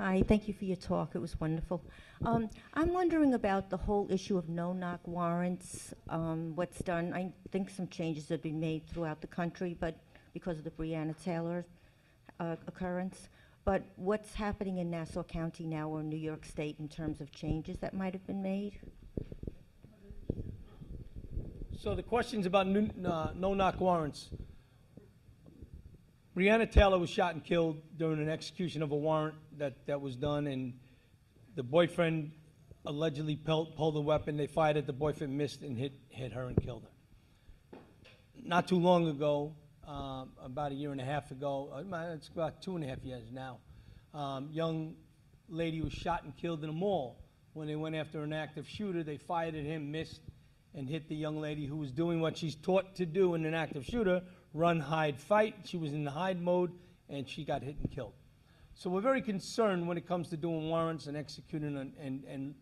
Hi, thank you for your talk. It was wonderful. I'm wondering about the whole issue of no-knock warrants. What's done? I think some changes have been made throughout the country, but because of the Breonna Taylor occurrence. But what's happening in Nassau County now or New York State in terms of changes that might have been made? So the question's about no-knock warrants. Breonna Taylor was shot and killed during an execution of a warrant that was done, and the boyfriend allegedly pulled a weapon. They fired it. The boyfriend missed and hit her and killed her. Not too long ago, about a year and a half ago, it's about 2.5 years now, young lady was shot and killed in a mall. When they went after an active shooter, they fired at him, missed, and hit the young lady who was doing what she's taught to do in an active shooter: run, hide, fight. She was in the hide mode, and she got hit and killed. So we're very concerned when it comes to doing warrants and executing and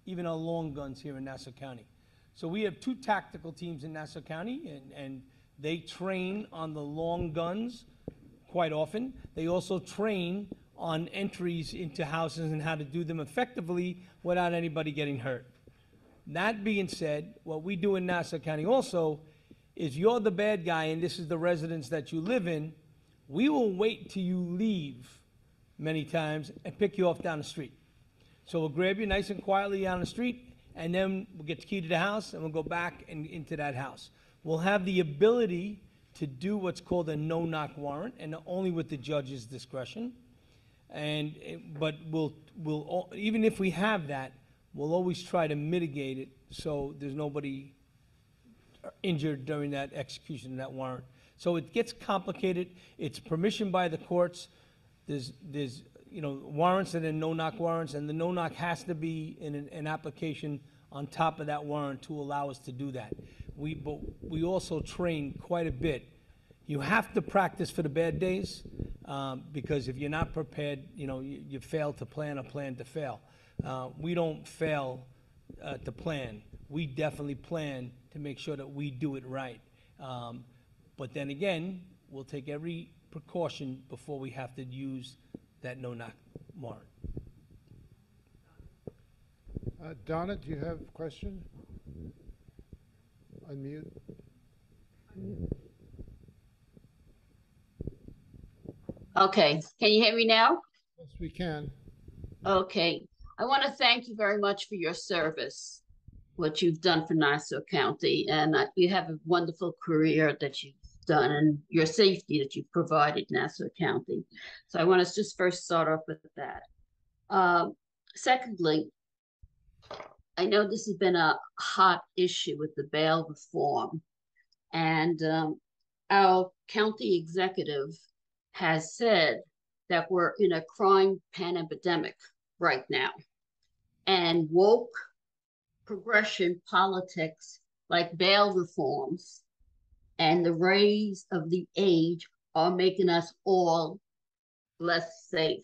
even our long guns here in Nassau County. So we have 2 tactical teams in Nassau County, and they train on the long guns quite often. They also train on entries into houses and how to do them effectively without anybody getting hurt. That being said, what we do in Nassau County also is, you're the bad guy and this is the residence that you live in, we will wait till you leave many times and pick you off down the street. So we'll grab you nice and quietly down the street, and then we'll get the key to the house and we'll go back and into that house. We'll have the ability to do what's called a no-knock warrant, and only with the judge's discretion. But we'll even if we have that, we'll always try to mitigate it so there's nobody injured during that execution of that warrant. So it gets complicated. It's permission by the courts. There's warrants and then no-knock warrants, and the no-knock has to be in an application on top of that warrant to allow us to do that. But we also train quite a bit. You have to practice for the bad days, because if you're not prepared, you fail to plan or plan to fail. We don't fail to plan. We definitely plan to make sure that we do it right. But then again, we'll take every precaution before we have to use that no-knock warrant. Donna, do you have a question? Unmute. Okay, can you hear me now? Yes, we can. Okay, I want to thank you very much for your service, what you've done for Nassau County, and you have a wonderful career that you've done, and your safety that you've provided Nassau County. So I want to just first start off with that. Secondly, I know this has been a hot issue with the bail reform, and our county executive has said that we're in a crime pandemic right now, and woke progression politics like bail reforms and the raise of the age are making us all less safe.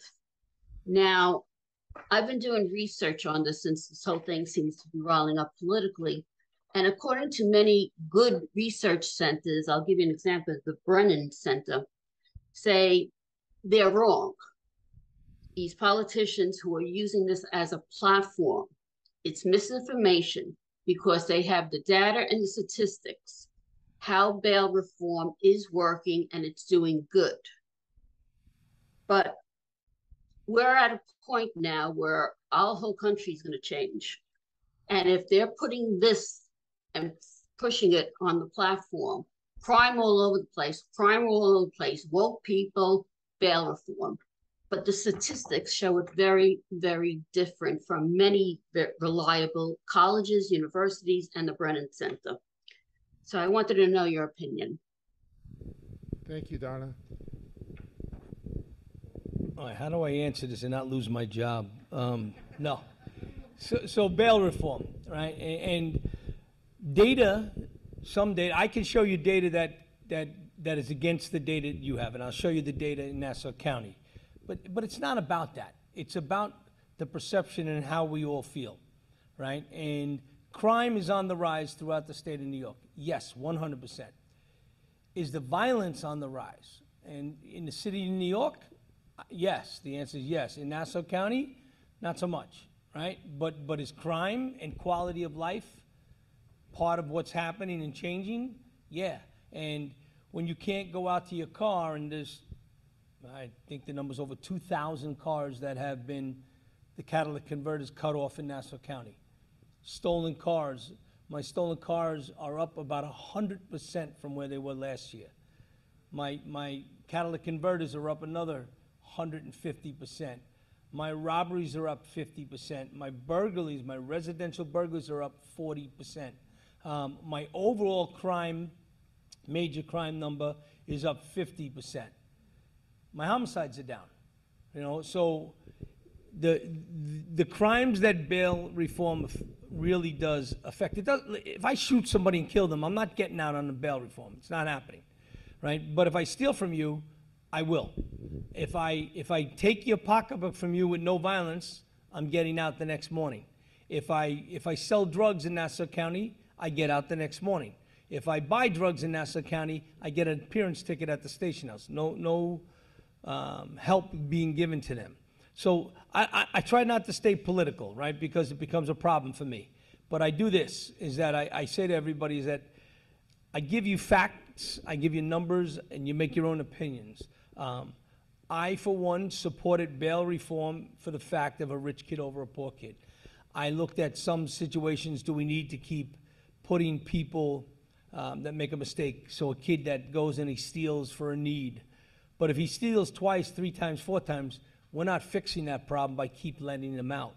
Now, I've been doing research on this since this whole thing seems to be rolling up politically. And according to many good research centers, I'll give you an example, the Brennan Center, say they're wrong. These politicians who are using this as a platform, it's misinformation because they have the data and the statistics, how bail reform is working and it's doing good. But we're at a point now where our whole country is going to change. And if they're putting this and pushing it on the platform, crime all over the place, woke people, bail reform. But the statistics show it very, very different from many reliable colleges, universities, and the Brennan Center. So I wanted to know your opinion. Thank you, Donna. All right, how do I answer this and not lose my job? No. So bail reform, right? And data, some data, I can show you data that is against the data you have, and I'll show you the data in Nassau County. But it's not about that. It's about the perception and how we all feel, right? And crime is on the rise throughout the state of New York. Yes, 100%. Is the violence on the rise? And in the city of New York, Yes, the answer is yes. In Nassau County, not so much, right? But is crime and quality of life part of what's happening and changing? Yeah. And when you can't go out to your car and there's, I think the number's over 2,000 cars that have been, the catalytic converters cut off in Nassau County. Stolen cars, my stolen cars are up about 100% from where they were last year. My catalytic converters are up another 150%. My robberies are up 50%. My burglaries, my residential burglaries are up 40%. My overall crime, major crime number is up 50%. My homicides are down. You know, so the crimes that bail reform really does affect. It does. If I shoot somebody and kill them, I'm not getting out on the bail reform. It's not happening, right? But if I steal from you, I will. If I take your pocketbook from you with no violence, I'm getting out the next morning. If I sell drugs in Nassau County, I get out the next morning. If I buy drugs in Nassau County, I get an appearance ticket at the station house. No help being given to them. So I try not to stay political, right, because it becomes a problem for me. But I do this, is that I say to everybody is that I give you facts, I give you numbers, and you make your own opinions. I, for one, supported bail reform for the fact of a rich kid over a poor kid. I looked at some situations, do we need to keep putting people that make a mistake? So a kid that goes and he steals for a need. But if he steals twice, 3 times, 4 times, we're not fixing that problem by keep lending them out.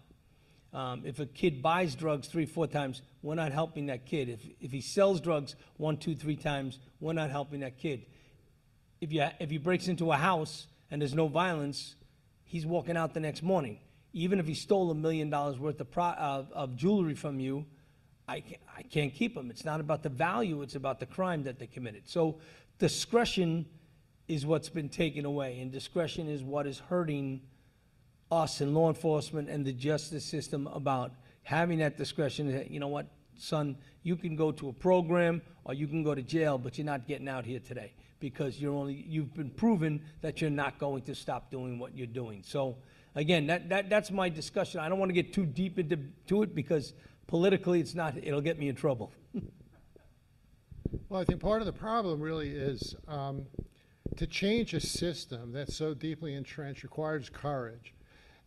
If a kid buys drugs 3, 4 times, we're not helping that kid. If he sells drugs 1, 2, 3 times, we're not helping that kid. If he breaks into a house and there's no violence, he's walking out the next morning. Even if he stole $1 million worth of jewelry from you, I can't keep him. It's not about the value, it's about the crime that they committed. So discretion is what's been taken away, and discretion is what is hurting us in law enforcement and the justice system about having that discretion. That, you know what, son, you can go to a program or you can go to jail, but you're not getting out here today because you've been proven that you're not going to stop doing what you're doing. So again, that's my discussion. I don't want to get too deep into it because politically it'll get me in trouble. Well, I think part of the problem really is to change a system that's so deeply entrenched requires courage.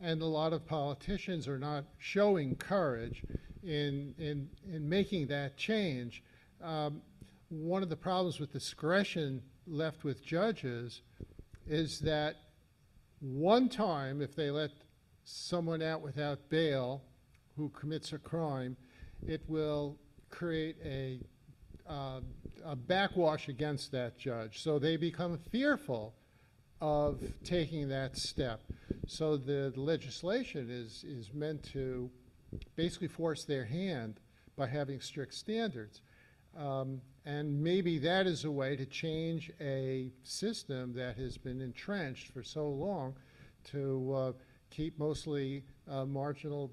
And a lot of politicians are not showing courage in making that change. One of the problems with discretion left with judges is that one time, if they let someone out without bail who commits a crime, it will create a backwash against that judge. So they become fearful of taking that step. So the legislation is meant to basically force their hand by having strict standards. And maybe that is a way to change a system that has been entrenched for so long to keep mostly marginal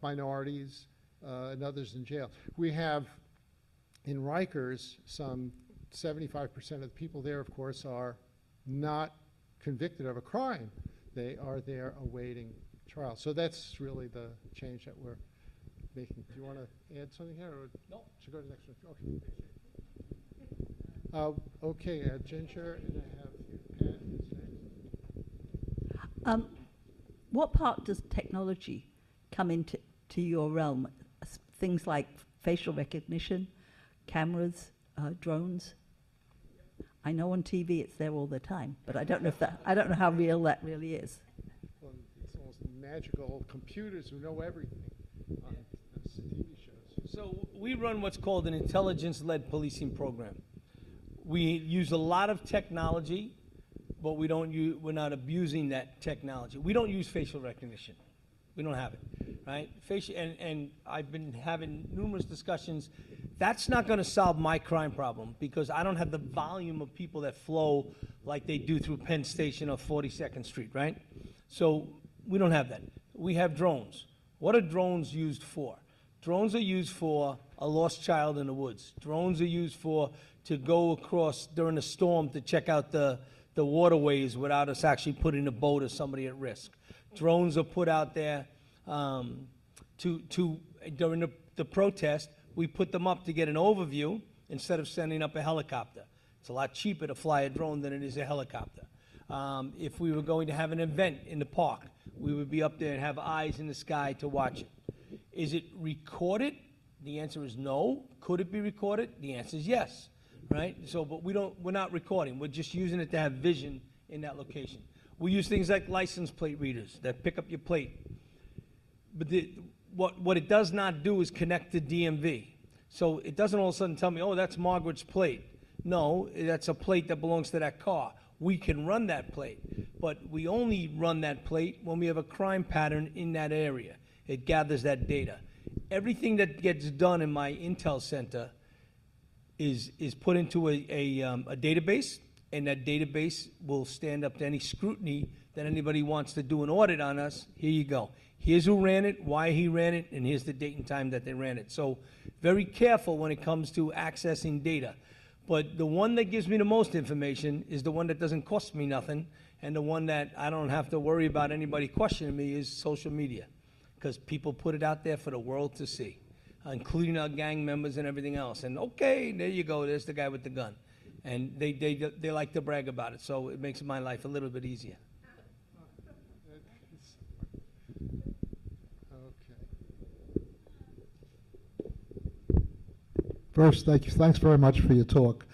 minorities and others in jail. We have in Rikers, some 75% of the people there, of course, are not convicted of a crime. They are there awaiting trial. So that's really the change that we're making. Do you want to add something here? Or No. Should go to the next one? Okay. Okay, Ginger, and I have Pat is next. What part does technology come into your realm? Things like facial recognition, cameras, drones. I know on TV it's there all the time, but I don't know if how real that really is. Well, it's almost magical computers who know everything on TV shows. So we run what's called an intelligence-led policing program. We use a lot of technology, but we're not abusing that technology. We don't use facial recognition. We don't have it, right? And I've been having numerous discussions. That's not going to solve my crime problem because I don't have the volume of people that flow like they do through Penn Station or 42nd Street, right? So we don't have that. We have drones. What are drones used for? Drones are used for a lost child in the woods. Drones are used to go across during a storm to check out the the waterways without us actually putting a boat or somebody at risk. Drones are put out there during the protest. We put them up to get an overview instead of sending up a helicopter. It's a lot cheaper to fly a drone than it is a helicopter. If we were going to have an event in the park, we would be up there and have eyes in the sky to watch it. Is it recorded? The answer is no. Could it be recorded? The answer is yes, right? So, but we're not recording. We're just using it to have vision in that location. We use things like license plate readers that pick up your plate. But what it does not do is connect to DMV. So it doesn't all of a sudden tell me, oh, that's Margaret's plate. No, that's a plate that belongs to that car. We can run that plate, but we only run that plate when we have a crime pattern in that area. It gathers that data. Everything that gets done in my Intel center is put into a database, and that database will stand up to any scrutiny that anybody wants to do an audit on us. Here you go. Here's who ran it, why he ran it, and here's the date and time that they ran it. So very careful when it comes to accessing data. But the one that gives me the most information is the one that doesn't cost me nothing, and the one that I don't have to worry about anybody questioning me is social media, because people put it out there for the world to see, including our gang members and everything else. And okay, there you go, there's the guy with the gun. And they like to brag about it, so it makes my life a little bit easier. First, thank you. Thanks very much for your talk.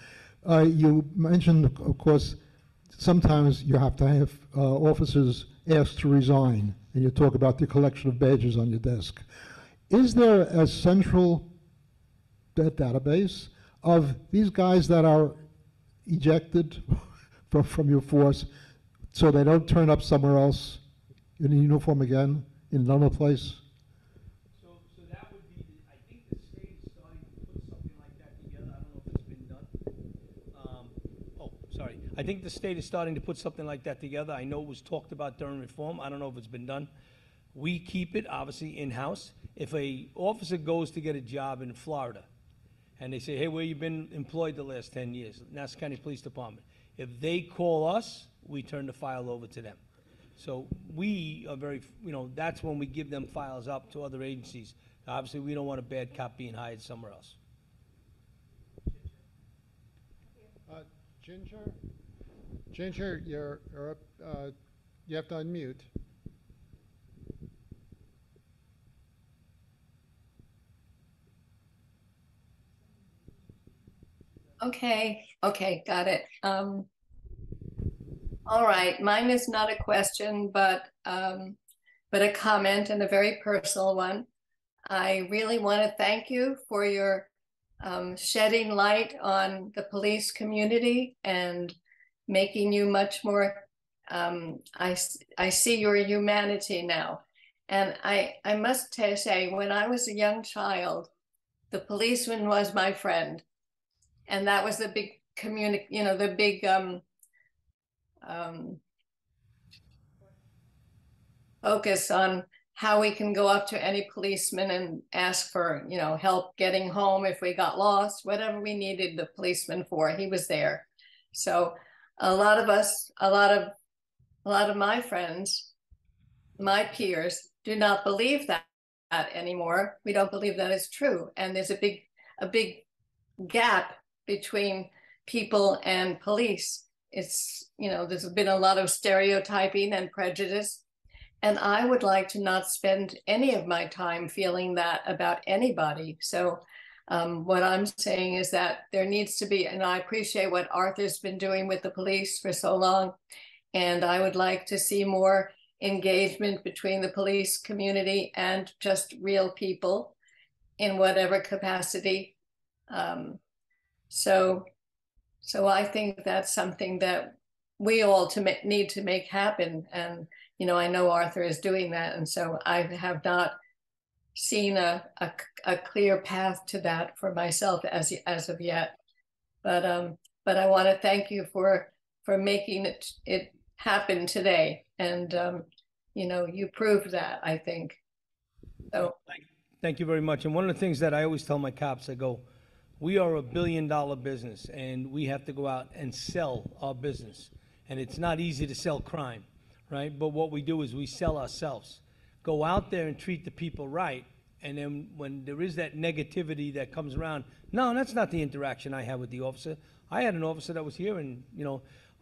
You mentioned, of course, sometimes you have to have officers asked to resign, and you talk about the collection of badges on your desk. Is there a central database of these guys that are ejected from your force so they don't turn up somewhere else in uniform again in another place? So that would be, I think the state is starting to put something like that together. I don't know if it's been done. I think the state is starting to put something like that together. I know it was talked about during reform. I don't know if it's been done. We keep it, obviously, in-house. If a officer goes to get a job in Florida, and they say, hey, where you been employed the last 10 years? Nassau County Police Department. If they call us, we turn the file over to them. So we are very, that's when we give them files up to other agencies. Obviously, we don't want a bad cop being hired somewhere else. Ginger, you're up, you have to unmute. Okay, got it. All right, mine is not a question, but a comment, and a very personal one. I really want to thank you for your shedding light on the police community and making you much more, I see your humanity now. And I must say, when I was a young child, the policeman was my friend. And that was the big the big focus on how we can go up to any policeman and ask for, help getting home if we got lost, whatever we needed the policeman for, he was there. So a lot of my friends, my peers, do not believe that anymore. We don't believe that is true. And there's a big gap between people and police. It's, there's been a lot of stereotyping and prejudice. And I would like to not spend any of my time feeling that about anybody. So what I'm saying is that there needs to be, and I appreciate what Arthur's been doing with the police for so long. And I would like to see more engagement between the police community and just real people in whatever capacity. So I think that's something that we all need to make happen. And, I know Arthur is doing that. And so I have not seen a clear path to that for myself as of yet. But I want to thank you for making it happen today. And, you proved that, I think. So Thank you very much. And one of the things that I always tell my cops, I go, we are $1 billion business, and we have to go out and sell our business. and it's not easy to sell crime, right? But what we do is we sell ourselves. Go out there and treat the people right, and then when there is that negativity that comes around, no, that's not the interaction I had with the officer. I had an officer that was here, and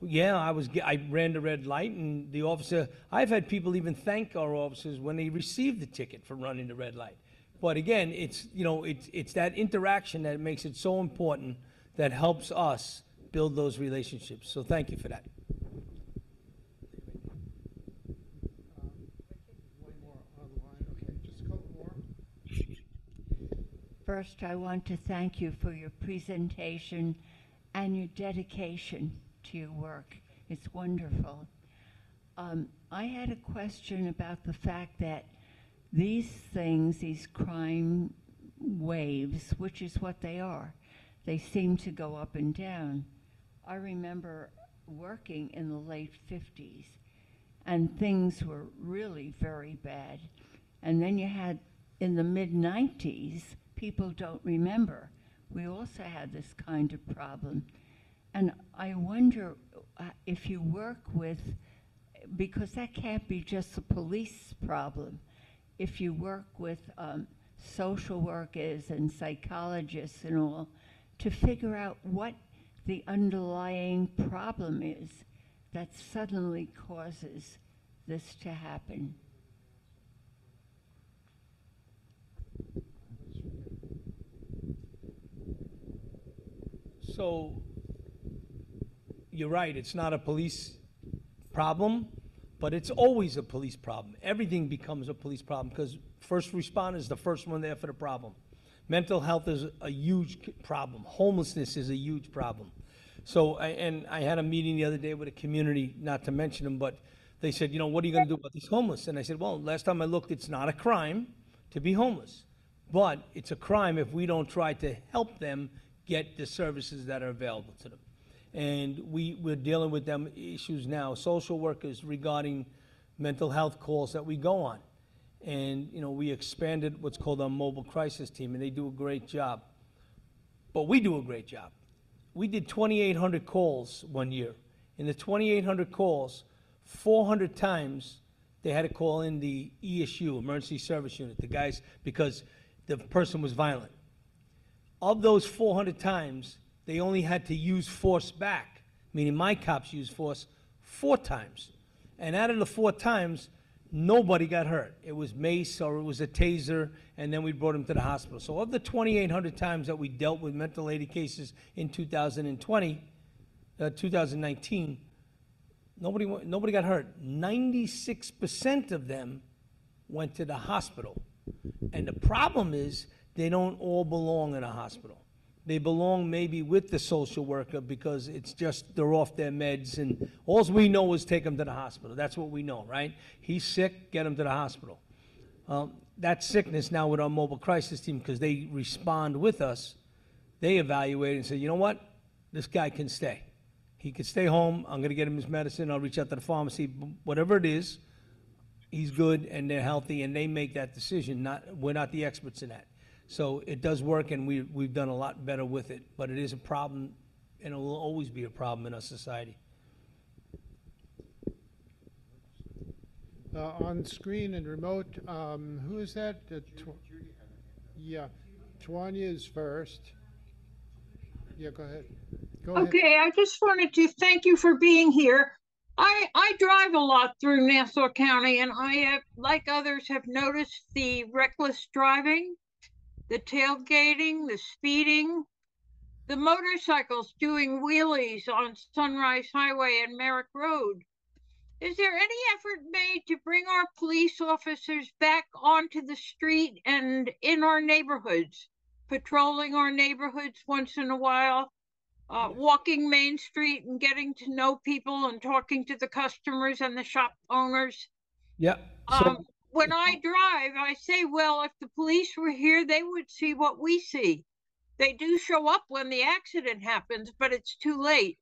yeah, I ran the red light, and the officer. I've had people even thank our officers when they received the ticket for running the red light. But again, it's that interaction that makes it so important, that helps us build those relationships. So thank you for that. One more on the line. Okay, just a couple more. First, I want to thank you for your presentation and your dedication to your work. It's wonderful. I had a question about the fact that these things, these crime waves, which is what they are, they seem to go up and down. I remember working in the late 50s, and things were really very bad. And then you had, in the mid-90s, people don't remember, we also had this kind of problem. And I wonder if you work with, because that can't be just a police problem, if you work with social workers and psychologists and all, to figure out what the underlying problem is that suddenly causes this to happen. So you're right, it's not a police problem, but it's always a police problem. Everything becomes a police problem because first responders is the first one there for the problem. Mental health is a huge problem. Homelessness is a huge problem. So, I had a meeting the other day with a community, not to mention them, but they said, what are you going to do about these homeless? And I said, well, last time I looked, it's not a crime to be homeless, but it's a crime if we don't try to help them get the services that are available to them. And we're dealing with them issues now, social workers regarding mental health calls that we go on. And, we expanded what's called our mobile crisis team, and they do a great job. But we do a great job. We did 2,800 calls one year. In the 2,800 calls, 400 times they had to call in the ESU, Emergency Service Unit, the guys, because the person was violent. Of those 400 times, they only had to use force back, meaning my cops used force 4 times. And out of the 4 times, nobody got hurt. It was mace or it was a taser, and then we brought them to the hospital. So of the 2,800 times that we dealt with mental aid cases in 2019, nobody got hurt. 96% of them went to the hospital. And the problem is they don't all belong in a hospital. They belong maybe with the social worker because it's just they're off their meds, and all we know is take them to the hospital. That's what we know, right? He's sick, get him to the hospital. That sickness now with our mobile crisis team, because they respond with us, they evaluate and say, you know what? This guy can stay. He can stay home. I'm going to get him his medicine. I'll reach out to the pharmacy. Whatever it is, he's good and they're healthy, and they make that decision. We're not the experts in that. So it does work, and we've done a lot better with it. But it is a problem, and it will always be a problem in our society. On screen and remote, who is that? Yeah, Tanya is first. Yeah, go ahead. Okay, I just wanted to thank you for being here. I drive a lot through Nassau County, and I have, like others, have noticed the reckless driving, the tailgating, the speeding, the motorcycles doing wheelies on Sunrise Highway and Merrick Road. Is there any effort made to bring our police officers back onto the street and in our neighborhoods, patrolling our neighborhoods once in a while, walking Main Street and getting to know people and talking to the customers and the shop owners? Yeah. When I drive, I say, well, if the police were here, they would see what we see. They do show up when the accident happens, but it's too late,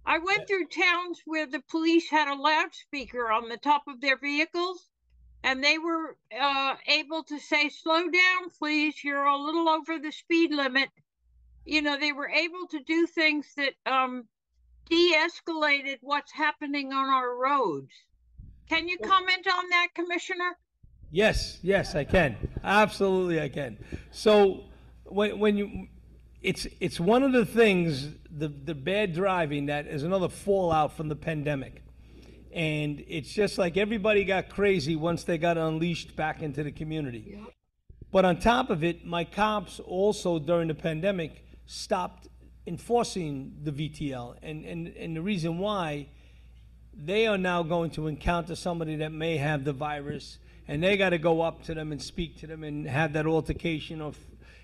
I went through towns where the police had a loudspeaker on the top of their vehicles, and they were able to say, slow down, please, you're a little over the speed limit. They were able to do things that de-escalated what's happening on our roads. Can you comment on that, Commissioner? Yes, yes, I can. Absolutely, I can. So when you, it's one of the things, the bad driving, that is another fallout from the pandemic. And it's just like everybody got crazy once they got unleashed back into the community. Yep. But on top of it, my cops also during the pandemic stopped enforcing the VTL. And the reason why, they are now going to encounter somebody that may have the virus, and they got to go up to them and speak to them and have that altercation or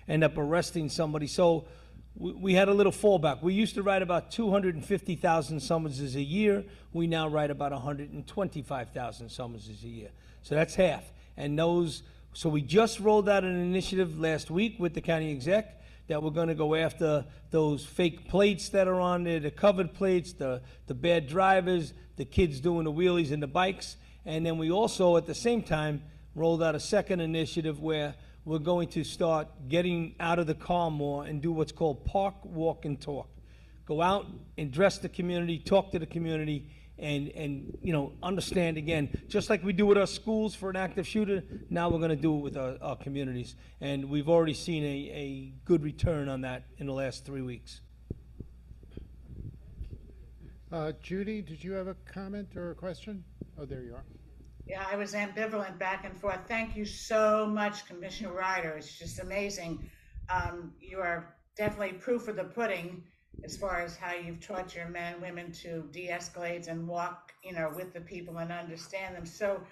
end up arresting somebody. So we had a little fallback. We used to write about 250,000 summonses a year. We now write about 125,000 summonses a year. So that's half. And so we just rolled out an initiative last week with the county exec that we're going to go after those fake plates that are on there, the covered plates, the bad drivers, the kids doing the wheelies and the bikes. And then we also, at the same time, rolled out a second initiative where we're going to start getting out of the car more and do what's called park, walk, and talk. Go out, address the community, talk to the community, and you know, understand again, just like we do with our schools for an active shooter, now we're going to do it with our communities. And we've already seen a good return on that in the last 3 weeks. Judy, did you have a comment or a question? Oh, there you are. Yeah, I was ambivalent back and forth. Thank you so much, Commissioner Ryder. It's just amazing. You are definitely proof of the pudding as far as how you've taught your men and women to de-escalate and walk, you know, with the people and understand them. So,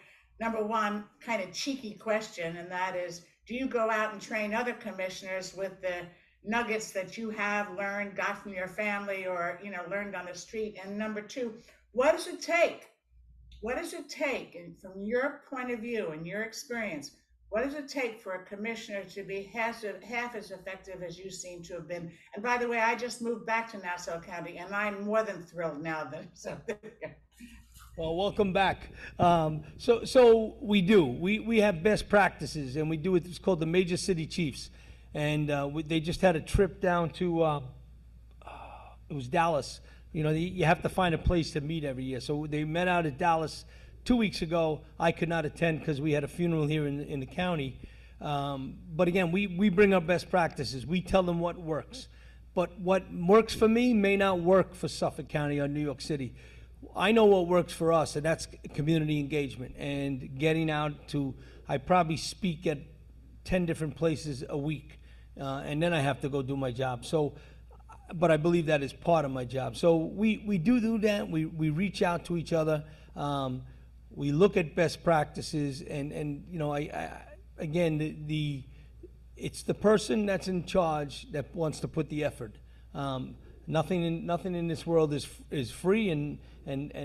number one, kind of cheeky question, and that is, do you go out and train other commissioners with the nuggets that you have learned, got from your family, or, you know, learned on the street? And number two, what does it take? What does it take, and from your point of view and your experience, what does it take for a commissioner to be half as effective as you seem to have been? And by the way, I just moved back to Nassau County, and I'm more than thrilled now that it's up there. Well, welcome back. So we do. We have best practices, and we do it. It's called the Major City Chiefs, and they just had a trip down to it was Dallas. You know, you have to find a place to meet every year. So they met out at Dallas 2 weeks ago. I could not attend because we had a funeral here in the county. But again, we bring up best practices. We tell them what works. But what works for me may not work for Suffolk County or New York City. I know what works for us, and that's community engagement and getting out to, I probably speak at 10 different places a week, and then I have to go do my job. So, but I believe that is part of my job. So we do that. We reach out to each other. We look at best practices, and you know, again, it's the person that's in charge that wants to put the effort. Nothing in this world is free, and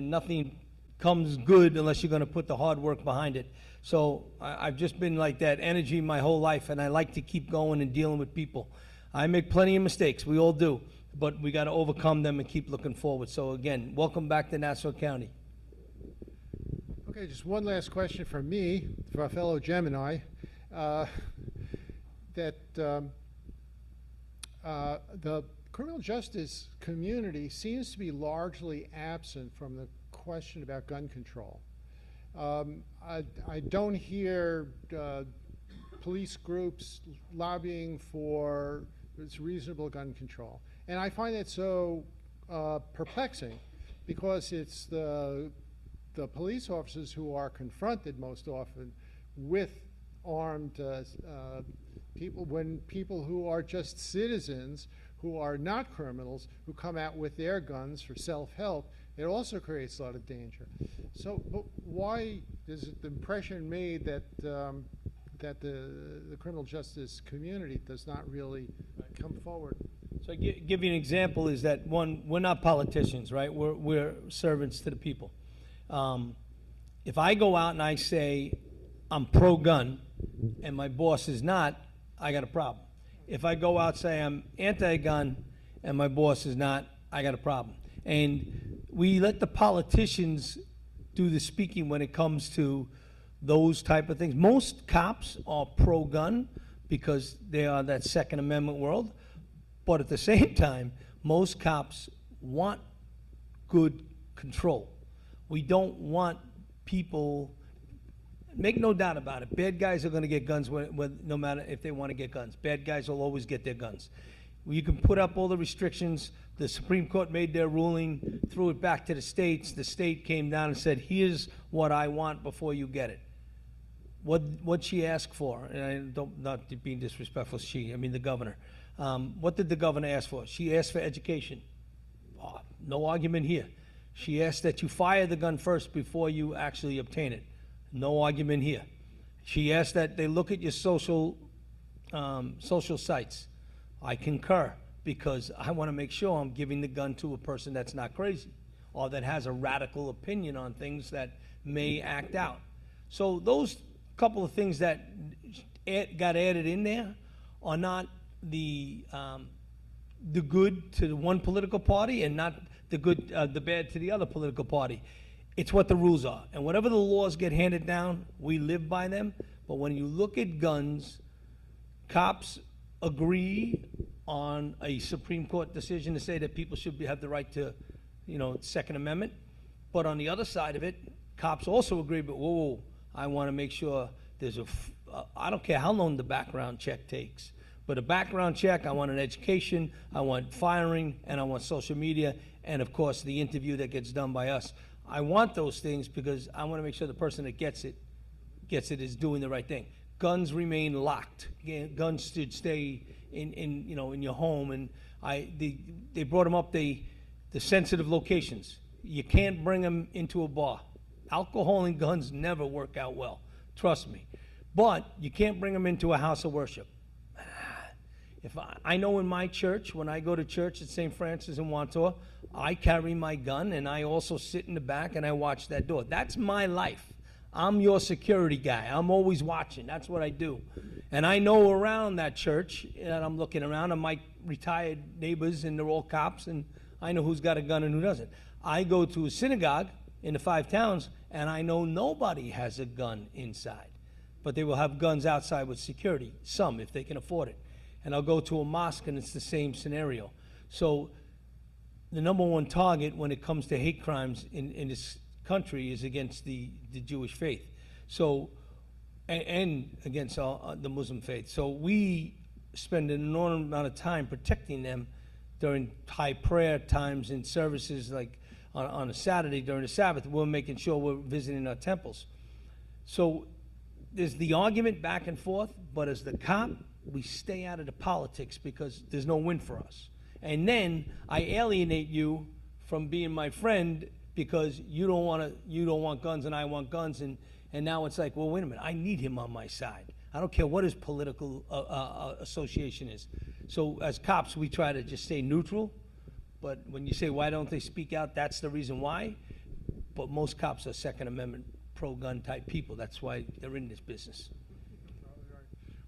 nothing comes good unless you're going to put the hard work behind it. So I've just been like that energy my whole life, and I like to keep going and dealing with people. I make plenty of mistakes. We all do. But we got to overcome them and keep looking forward. So again, welcome back to Nassau County. Okay, just one last question from me, for our fellow Gemini. The criminal justice community seems to be largely absent from the question about gun control. I don't hear police groups lobbying for its reasonable gun control. And I find that so perplexing, because it's the police officers who are confronted most often with armed people who are just citizens, who are not criminals, who come out with their guns for self-help. It also creates a lot of danger. So, but why is the impression made that that the criminal justice community does not really come forward? So I give you an example is that, one, we're not politicians, right? We're servants to the people. If I go out and I say I'm pro-gun and my boss is not, I got a problem. If I go out and say I'm anti-gun and my boss is not, I got a problem. And we let the politicians do the speaking when it comes to those type of things. Most cops are pro-gun because they are that Second Amendment world. But at the same time, most cops want good control. We don't want people, make no doubt about it, bad guys are going to get guns no matter if they want to get guns. Bad guys will always get their guns. You can put up all the restrictions. The Supreme Court made their ruling, threw it back to the states. The state came down and said, here's what I want before you get it. What she asked for, and I don't, not being disrespectful, I mean the governor. What did the governor ask for? She asked for education. Oh, no argument here. She asked that you fire the gun first before you actually obtain it. No argument here. She asked that they look at your social sites. I concur, because I want to make sure I'm giving the gun to a person that's not crazy or that has a radical opinion on things that may act out. So those couple of things that got added in there are not the good to the one political party and not the bad to the other political party. It's what the rules are. And whatever the laws get handed down, we live by them. But when you look at guns, cops agree on a Supreme Court decision to say that people should have the right to, Second Amendment. But on the other side of it, cops also agree, but whoa, I want to make sure there's I don't care how long the background check takes, but a background check, I want an education, I want firing, and I want social media, and of course the interview that gets done by us. I want those things because I want to make sure the person that gets it is doing the right thing. Guns remain locked. Guns should stay in your home, and they brought them up the sensitive locations. You can't bring them into a bar. Alcohol and guns never work out well, trust me. But you can't bring them into a house of worship. If I know in my church, when I go to church at St. Francis in Wantor, I carry my gun and I also sit in the back and I watch that door. That's my life. I'm your security guy. I'm always watching. That's what I do. And I know around that church, and I'm looking around at my retired neighbors, and they're all cops, and I know who's got a gun and who doesn't. I go to a synagogue in the 5 towns, and I know nobody has a gun inside. But they will have guns outside with security, some, if they can afford it. And I'll go to a mosque, and it's the same scenario. So the number one target when it comes to hate crimes in this country is against the Jewish faith, so and against the Muslim faith. So we spend an enormous amount of time protecting them during high prayer times and services, like on a Saturday during the Sabbath. We're making sure we're visiting our temples. So there's the argument back and forth, but as the cop, we stay out of the politics because there's no win for us. And then I alienate you from being my friend because you don't want guns and I want guns, and now it's like, well, wait a minute, I need him on my side. I don't care what his political association is. So as cops, we try to just stay neutral, but when you say why don't they speak out, that's the reason why. But most cops are Second Amendment pro-gun type people. That's why they're in this business.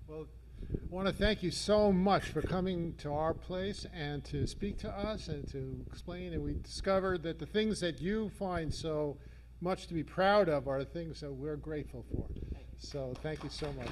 Well, I want to thank you so much for coming to our place and to speak to us and to explain. And we discovered that the things that you find so much to be proud of are things that we're grateful for. So thank you so much.